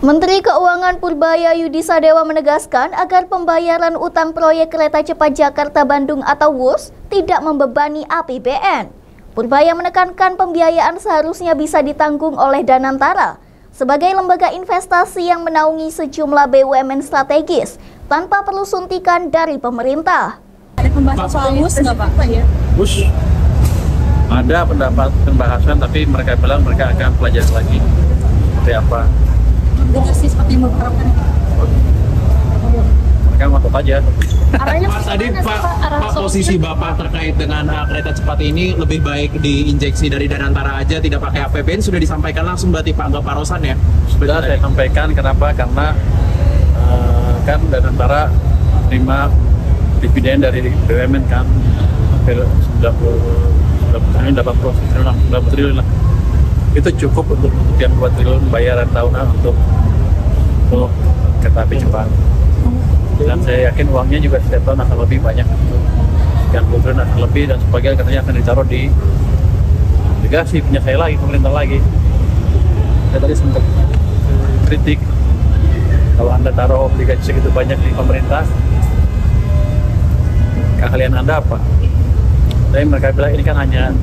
Menteri Keuangan Purbaya Yudisadewa menegaskan agar pembayaran utang proyek kereta cepat Jakarta-Bandung atau WUS tidak membebani APBN. Purbaya menekankan pembiayaan seharusnya bisa ditanggung oleh Danantara sebagai lembaga investasi yang menaungi sejumlah BUMN strategis tanpa perlu suntikan dari pemerintah. Ada pembahasan soal WUS nggak Pak? WUS ada pembahasan, tapi mereka bilang mereka akan pelajari lagi seperti apa. Koordinasi seperti yang diharapkan. Mereka ngotot aja. Arahnya Pak, tadi Pak posisi Bapak terkait dengan kereta cepat ini lebih baik diinjeksi dari Danantara aja, tidak pakai APBN, sudah disampaikan langsung berarti Pak Pak Rosan ya? Sudah saya sampaikan, kenapa? Karena kan Danantara terima dividen dari BUMN kan hampir 90 triliun lah. Itu cukup untuk yang 2 triliun bayaran tahunan untuk kereta api cepat. Dan saya yakin uangnya juga setiap tahun akan lebih banyak, sekian puluh triliun akan lebih, dan sebagian katanya akan ditaruh di obligasi punya saya lagi, pemerintah lagi. Saya tadi sempat kritik, kalau Anda taruh obligasi segitu banyak di pemerintah, keahlian Anda apa? Tapi mereka bilang ini kan hanya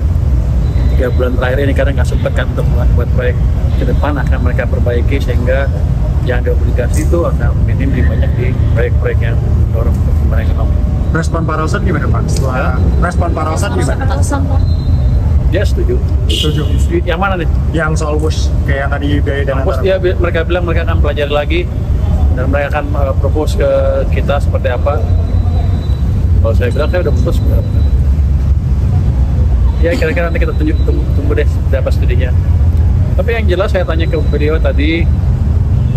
3 bulan terakhir ini, karena nggak sempat kan untuk buat proyek ke depan akan mereka perbaiki, sehingga yang di obligasi itu akan minim lebih banyak di proyek-proyek yang dorong pertumbuhan ekonomi. Respon Pak Rosan gimana Pak? Respon Pak Rosan gimana? Dia setuju. Setuju. Yang mana nih? Yang soal WUS kayak yang tadi biaya dan WUS mereka bilang mereka akan pelajari lagi dan mereka akan propose ke kita seperti apa. Kalau saya bilang saya udah putus. Ya kira-kira nanti kita tunggu deh berapa studinya. Tapi yang jelas saya tanya ke beliau tadi,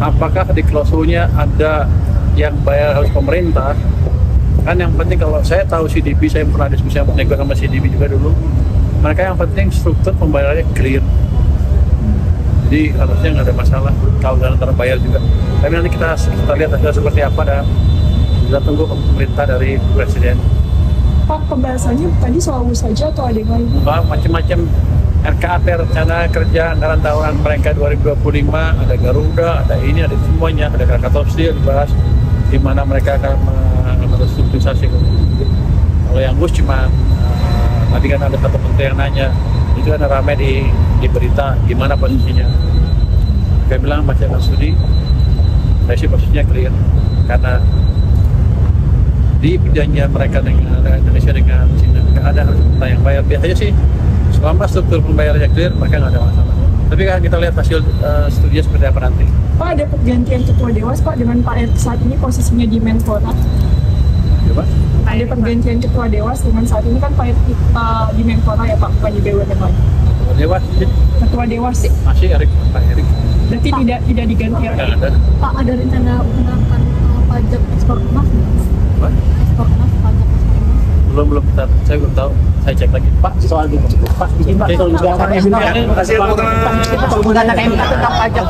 apakah di klausulnya ada yang bayar harus pemerintah? Kan yang penting, kalau saya tahu CDP, saya pernah diskusi sama CDP juga dulu. Mereka yang penting struktur pembayarannya clear. Jadi harusnya nggak ada masalah kalau Danantara bayar juga. Tapi nanti kita lihat hasil seperti apa, dan kita tunggu pemerintah dari Presiden. Pak, pembahasannya tadi soal WUS saja atau ada yang lain? Macam-macam. RKAP, rencana kerja anggaran tahunan mereka 2025, ada Garuda, ada ini, ada semuanya, ada Krakatau Steel dibahas, di mana mereka akan merestrukturisasi. Kalau yang WUS cuma tadi kan ada satu menteri yang nanya, itu ada ramai di berita gimana posisinya. Saya bilang masih akan studi, saya sih posisinya clear, karena di perjanjian mereka dengan Indonesia dengan China nggak ada harus kita yang bayar. Biasanya sih selama struktur pembayarannya clear, mereka nggak ada masalah. Tapi kan kita lihat hasil studinya seperti apa nanti. Pak, ada pergantian ketua Dewas Pak dengan Pak Erick saat ini posisinya di Menpora. Coba? Ada pergantian ketua Dewas dengan saat ini kan Pak Erick di Menpora ya Pak, bukan di BUMN lagi. Dewas sih. Ketua Dewas sih. Masih Pak Erick. Berarti tidak diganti ya? Nggak ada. Pak, ada rencana menerapkan pajak ekspor emas nggak? Apa? Ekspor emas, pajak ekspor emas? Belum saya belum tahu. Saya cek lagi. Pak, soal itu Pak, izin Pak, soal gugatan MK. Terima kasih. Gugatan MK tentang pajak.